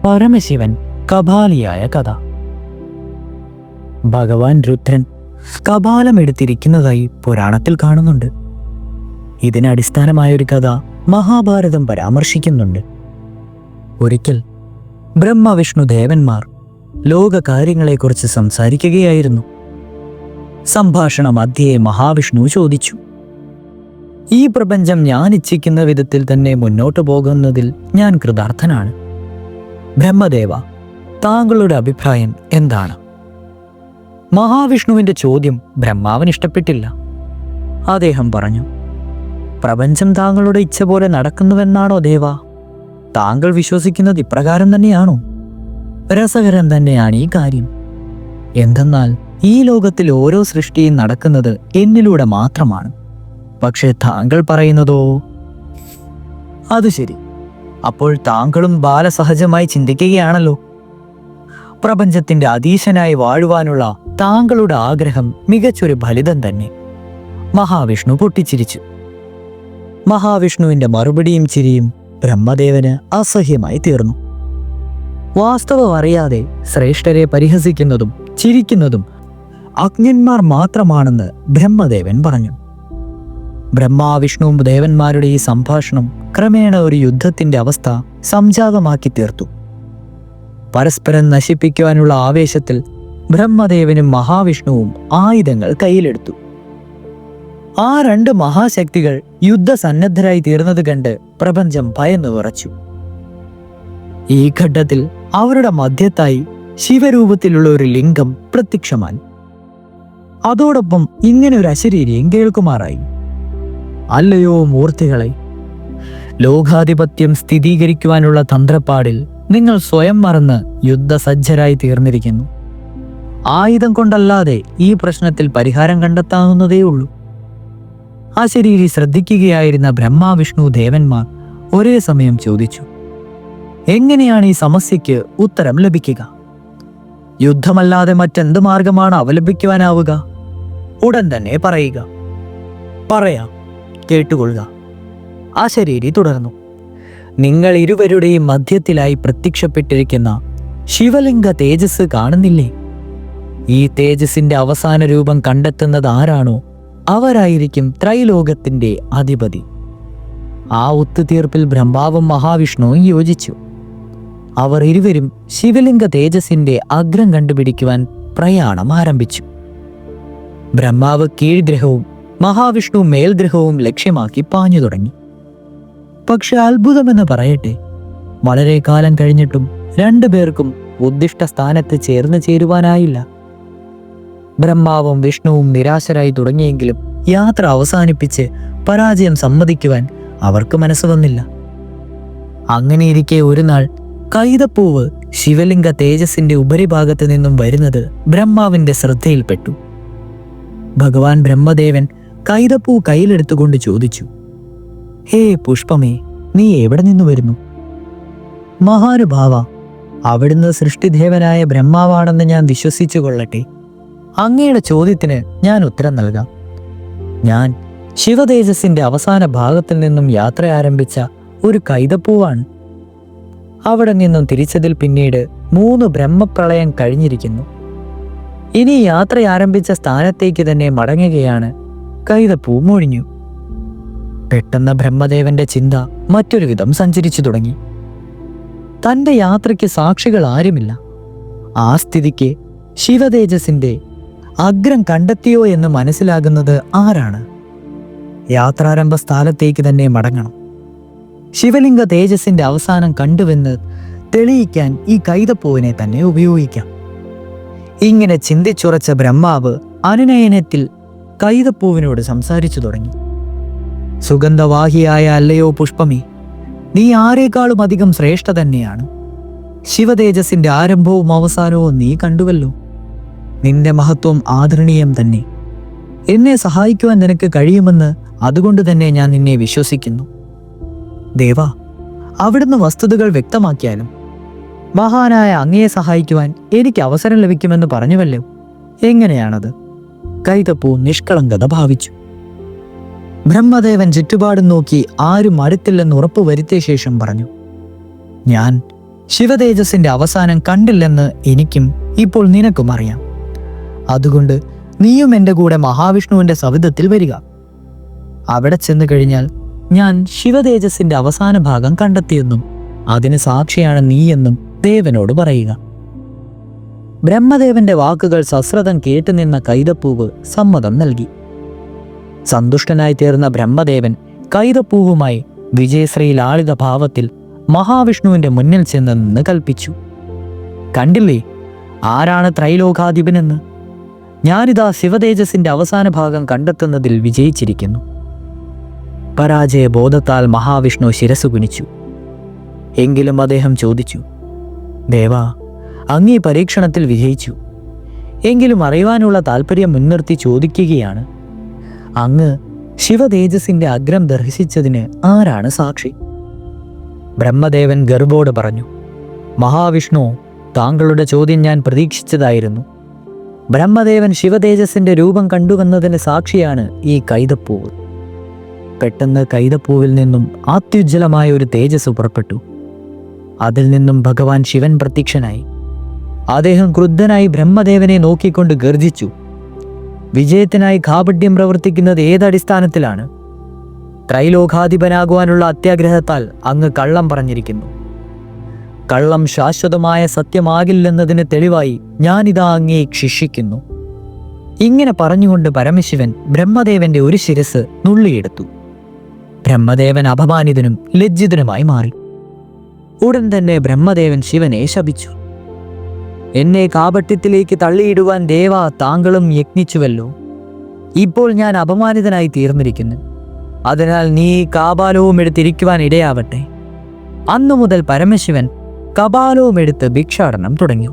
പരമശിവൻ കപാലിയായ കഥ. ഭഗവാൻ രുദ്രൻ കപാലമെടുത്തിരിക്കുന്നതായി പുരാണത്തിൽ കാണുന്നുണ്ട്. ഇതിനടിസ്ഥാനമായൊരു കഥ മഹാഭാരതം പരാമർശിക്കുന്നുണ്ട്. ഒരിക്കൽ ബ്രഹ്മവിഷ്ണു ദേവന്മാർ ലോകകാര്യങ്ങളെക്കുറിച്ച് സംസാരിക്കുകയായിരുന്നു. സംഭാഷണ മധ്യേ മഹാവിഷ്ണു ചോദിച്ചു, ഈ പ്രപഞ്ചം ഞാൻ ഇച്ഛിക്കുന്ന വിധത്തിൽ തന്നെ മുന്നോട്ടു പോകുന്നതിൽ ഞാൻ കൃതാർത്ഥനാണ്. ബ്രഹ്മദേവ, താങ്കളുടെ അഭിപ്രായം എന്താണ്? മഹാവിഷ്ണുവിന്റെ ചോദ്യം ബ്രഹ്മാവിന് ഇഷ്ടപ്പെട്ടില്ല. അദ്ദേഹം പറഞ്ഞു, പ്രപഞ്ചം താങ്കളുടെ ഇച്ഛ പോലെ നടക്കുന്നുവെന്നാണോ ദേവ? താങ്കൾ വിശ്വസിക്കുന്നത് ഇപ്രകാരം തന്നെയാണോ? രസകരം തന്നെയാണ് ഈ കാര്യം. എന്തെന്നാൽ ഈ ലോകത്തിൽ ഓരോ സൃഷ്ടിയും നടക്കുന്നത് എന്നിലൂടെ മാത്രമാണ്. പക്ഷേ താങ്കൾ പറയുന്നതോ? അത് ശരി. അപ്പോൾ താങ്കളും ബാലസഹജമായി ചിന്തിക്കുകയാണല്ലോ. പ്രപഞ്ചത്തിന്റെ അതീശനായി വാഴുവാനുള്ള താങ്കളുടെ ആഗ്രഹം മികച്ചൊരു ഫലിതം തന്നെ. മഹാവിഷ്ണു പൊട്ടിച്ചിരിച്ചു. മഹാവിഷ്ണുവിന്റെ മറുപടിയും ചിരിയും ബ്രഹ്മദേവന് അസഹ്യമായി തീർന്നു. വാസ്തവം അറിയാതെ ശ്രേഷ്ഠരെ പരിഹസിക്കുന്നതും ചിരിക്കുന്നതും അജ്ഞന്മാർ മാത്രമാണെന്ന് ബ്രഹ്മദേവൻ പറഞ്ഞു. ബ്രഹ്മാവിഷ്ണുവും ദേവന്മാരുടെ ഈ സംഭാഷണം ക്രമേണ ഒരു യുദ്ധത്തിന്റെ അവസ്ഥ സംജാതമാക്കി തീർത്തു. പരസ്പരം നശിപ്പിക്കുവാനുള്ള ആവേശത്തിൽ ബ്രഹ്മദേവനും മഹാവിഷ്ണുവും ആയുധങ്ങൾ കയ്യിലെടുത്തു. ആ രണ്ട് മഹാശക്തികൾ യുദ്ധസന്നദ്ധരായി തീർന്നത് കണ്ട് പ്രപഞ്ചം ഭയന്നു വിറച്ചു. ഈ ഘട്ടത്തിൽ അവരുടെ മധ്യത്തായി ശിവരൂപത്തിലുള്ള ഒരു ലിംഗം പ്രത്യക്ഷമായി. അതോടൊപ്പം ഇങ്ങനെ ഒരു അശരീരിയും കേൾക്കുമാറായി, അല്ലയോ മൂർത്തികളെ, ലോകാധിപത്യം സ്ഥിരീകരിക്കുവാനുള്ള തന്ത്രപ്പാടിൽ നിങ്ങൾ സ്വയം മറന്ന് യുദ്ധസജ്ജരായി തീർന്നിരിക്കുന്നു. ആയുധം കൊണ്ടല്ലാതെ ഈ പ്രശ്നത്തിൽ പരിഹാരം കണ്ടെത്താവുന്നതേയുള്ളൂ. അശരീരി ശ്രദ്ധിക്കുകയായിരുന്ന ബ്രഹ്മാവിഷ്ണു ദേവന്മാർ ഒരേ സമയം ചോദിച്ചു, എങ്ങനെയാണ് ഈ സമസ്യയ്ക്ക് ഉത്തരം ലഭിക്കുക? യുദ്ധമല്ലാതെ മറ്റെന്ത് മാർഗമാണ് അവലംബിക്കുവാനാവുക? ഉടൻ തന്നെ പറയുക. പറയാം, കേട്ടുകൊള്ളുക. അശരീരി തുടർന്നു, നിങ്ങൾ ഇരുവരുടെയും മധ്യത്തിലായി പ്രത്യക്ഷപ്പെട്ടിരിക്കുന്ന ശിവലിംഗ തേജസ് കാണുന്നില്ലേ? ഈ തേജസിന്റെ അവസാന രൂപം കണ്ടെത്തുന്നത് ആരാണോ അവരായിരിക്കും ത്രൈലോകത്തിന്റെ അധിപതി. ആ ഒത്തുതീർപ്പിൽ ബ്രഹ്മാവും മഹാവിഷ്ണുവും യോജിച്ചു. അവർ ഇരുവരും ശിവലിംഗ തേജസിന്റെ അഗ്രം കണ്ടുപിടിക്കുവാൻ പ്രയാണം ആരംഭിച്ചു. ബ്രഹ്മാവ് കീഴ്ഗ്രഹവും മഹാവിഷ്ണു മേൽഗ്രഹവും ലക്ഷ്യമാക്കി പാഞ്ഞു തുടങ്ങി. പക്ഷെ അത്ഭുതമെന്ന് പറയട്ടെ, വളരെ കാലം കഴിഞ്ഞിട്ടും രണ്ടുപേർക്കും ഉദ്ദിഷ്ട സ്ഥാനത്ത് ചേരുവാനായില്ല. ബ്രഹ്മാവും വിഷ്ണുവും നിരാശരായി തുടങ്ങിയെങ്കിലും യാത്ര അവസാനിപ്പിച്ച് പരാജയം സമ്മതിക്കുവാൻ അവർക്ക് മനസ്സ് വന്നില്ല. അങ്ങനെയിരിക്കെ ഒരു നാൾ കൈതപ്പൂവ് ശിവലിംഗ തേജസിന്റെ ഉപരിഭാഗത്ത് നിന്നും വരുന്നത് ബ്രഹ്മാവിന്റെ ശ്രദ്ധയിൽപ്പെട്ടു. ഭഗവാൻ ബ്രഹ്മദേവൻ കൈതപ്പൂ കയ്യിലെടുത്തുകൊണ്ട് ചോദിച്ചു, ഹേ പുഷ്പമേ, നീ എവിടെ നിന്നു വരുന്നു? മഹാനുഭാവ, അവിടുന്ന് സൃഷ്ടിദേവനായ ബ്രഹ്മാവാണെന്ന് ഞാൻ വിശ്വസിച്ചു കൊള്ളട്ടെ. അങ്ങയുടെ ചോദ്യത്തിന് ഞാൻ ഉത്തരം നൽകാം. ഞാൻ ശിവതേജസിന്റെ അവസാന ഭാഗത്തിൽ നിന്നും യാത്ര ആരംഭിച്ച ഒരു കൈതപ്പൂവാണ്. അവിടെ നിന്നും തിരിച്ചതിൽ പിന്നീട് 3 ബ്രഹ്മപ്രളയം കഴിഞ്ഞിരിക്കുന്നു. ഇനി യാത്ര ആരംഭിച്ച സ്ഥാനത്തേക്ക് തന്നെ മടങ്ങുകയാണ്. കൈതപ്പൂ മൊഴിഞ്ഞു. പെട്ടെന്ന് ബ്രഹ്മദേവന്റെ ചിന്ത മറ്റൊരു വിധം സഞ്ചരിച്ചു തുടങ്ങി. തന്റെ യാത്രയ്ക്ക് സാക്ഷികൾ ആരുമില്ല. ആ സ്ഥിതിക്ക് ശിവതേജസിന്റെ അഗ്രം കണ്ടെത്തിയോ എന്ന് മനസ്സിലാകുന്നത് ആരാണ്? യാത്രാരംഭ സ്ഥലത്തേക്ക് തന്നെ മടങ്ങണം. ശിവലിംഗ തേജസിന്റെ അവസാനം കണ്ടുവെന്ന് തെളിയിക്കാൻ ഈ കൈതപ്പൂവിനെ തന്നെ ഉപയോഗിക്കാം. ഇങ്ങനെ ചിന്തിച്ചുറച്ച ബ്രഹ്മാവ് അനുനയനത്തിൽ കൈതപ്പൂവിനോട് സംസാരിച്ചു തുടങ്ങി. സുഗന്ധവാഹിയായ അല്ലയോ പുഷ്പമേ, നീ ആരെക്കാളും അധികം ശ്രേഷ്ഠ തന്നെയാണ്. ശിവതേജസിന്റെ ആരംഭവും അവസാനവും നീ കണ്ടുവല്ലോ. നിന്റെ മഹത്വം ആദരണീയം തന്നെ. എന്നെ സഹായിക്കുവാൻ നിനക്ക് കഴിയുമെന്ന് അതുകൊണ്ട് തന്നെ ഞാൻ നിന്നെ വിശ്വസിക്കുന്നു. ദേവ, അവിടുന്ന് വസ്തുതകൾ വ്യക്തമാക്കിയാലും മഹാനായ അങ്ങയെ സഹായിക്കുവാൻ എനിക്ക് അവസരം ലഭിക്കുമെന്ന് പറഞ്ഞുവല്ലോ. എങ്ങനെയാണത്? കൈതപ്പൂ നിഷ്കളങ്കത ഭാവിച്ചു. ബ്രഹ്മദേവൻ ചുറ്റുപാടും നോക്കി ആരും അടുത്തില്ലെന്ന് ഉറപ്പുവരുത്തിയ ശേഷം പറഞ്ഞു, ഞാൻ ശിവതേജസ്സിന്റെ അവസാനം കണ്ടില്ലെന്ന് എനിക്കും ഇപ്പോൾ നിനക്കും അറിയാം. അതുകൊണ്ട് നീയും എൻ്റെ കൂടെ മഹാവിഷ്ണുവിന്റെ സവിധത്തിൽ വരിക. അവിടെ ചെന്ന് കഴിഞ്ഞാൽ ഞാൻ ശിവതേജസ്സിന്റെ അവസാന ഭാഗം കണ്ടെത്തിയെന്നും അതിന് സാക്ഷിയാണ് നീയെന്നും ദേവനോട് പറയുക. ബ്രഹ്മദേവന്റെ വാക്കുകൾ സശ്രദ്ധം കേട്ടുനിന്ന കൈതപ്പൂവ് സമ്മതം നൽകി. സന്തുഷ്ടനായി തീർന്ന ബ്രഹ്മദേവൻ കൈതപ്പൂവുമായി വിജയശ്രീ ലാളിത ഭാവത്തിൽ മഹാവിഷ്ണുവിന്റെ മുന്നിൽ ചെന്ന് നിന്ന് കൽപ്പിച്ചു, കണ്ടില്ലേ ആരാണ് ത്രൈലോകാധിപനെന്ന്? ഞാനിതാ ശിവതേജസ്സിന്റെ അവസാന ഭാഗം കണ്ടെത്തുന്നതിൽ വിജയിച്ചിരിക്കുന്നു. പരാജയ ബോധത്താൽ മഹാവിഷ്ണു ശിരസ്സു കുനിച്ചു. എങ്കിലും അദ്ദേഹം ചോദിച്ചു, ദേവാ, അങ്ങീ പരീക്ഷണത്തിൽ വിജയിച്ചു. എങ്കിലും അറിയുവാനുള്ള താല്പര്യം മുൻനിർത്തി ചോദിക്കുകയാണ്, അങ്ങ് ശിവതേജസ്സിന്റെ അഗ്രം ദർശിച്ചതിന് ആരാണ് സാക്ഷി? ബ്രഹ്മദേവൻ ഗർവോട് പറഞ്ഞു, മഹാവിഷ്ണു, താങ്കളുടെ ചോദ്യം ഞാൻ പ്രതീക്ഷിച്ചതായിരുന്നു. ബ്രഹ്മദേവൻ ശിവതേജസ്സിന്റെ രൂപം കണ്ടുവന്നതിന് സാക്ഷിയാണ് ഈ കൈതപ്പൂവ്. പെട്ടെന്ന് കൈതപ്പൂവിൽ നിന്നും അത്യുജ്വലമായ ഒരു തേജസ് പുറപ്പെട്ടു. അതിൽ നിന്നും ഭഗവാൻ ശിവൻ പ്രത്യക്ഷനായി. അദ്ദേഹം ക്രുദ്ധനായി ബ്രഹ്മദേവനെ നോക്കിക്കൊണ്ട് ഗർജിച്ചു, വിജയത്തിനായി കാപട്യം പ്രവർത്തിക്കുന്നത് ഏതടിസ്ഥാനത്തിലാണ്? ത്രൈലോകാധിപനാകുവാനുള്ള അത്യാഗ്രഹത്താൽ അങ്ങ് കള്ളം പറഞ്ഞിരിക്കുന്നു. കള്ളം ശാശ്വതമായ സത്യമാകില്ലെന്നതിന് തെളിവായി ഞാനിതാ അങ്ങയെ ശിക്ഷിക്കുന്നു. ഇങ്ങനെ പറഞ്ഞുകൊണ്ട് പരമശിവൻ ബ്രഹ്മദേവന്റെ ഒരു ശിരസ് നുള്ളിയെടുത്തു. ബ്രഹ്മദേവൻ അപമാനിതനും ലജ്ജിതനുമായി മാറി. ഉടൻ തന്നെ ബ്രഹ്മദേവൻ ശിവനെ ശപിച്ചു, എന്നെ കാപട്യത്തിലേക്ക് തള്ളിയിടുവാൻ ദേവ താങ്കളും യത്നിച്ചുവല്ലോ. ഇപ്പോൾ ഞാൻ അപമാനിതനായി തീർന്നിരിക്കുന്നു. അതിനാൽ നീ കാപാലവും എടുത്തിരിക്കുവാൻ ഇടയാവട്ടെ. അന്നു മുതൽ പരമശിവൻ കപാലവും എടുത്ത് ഭിക്ഷാടനം തുടങ്ങി.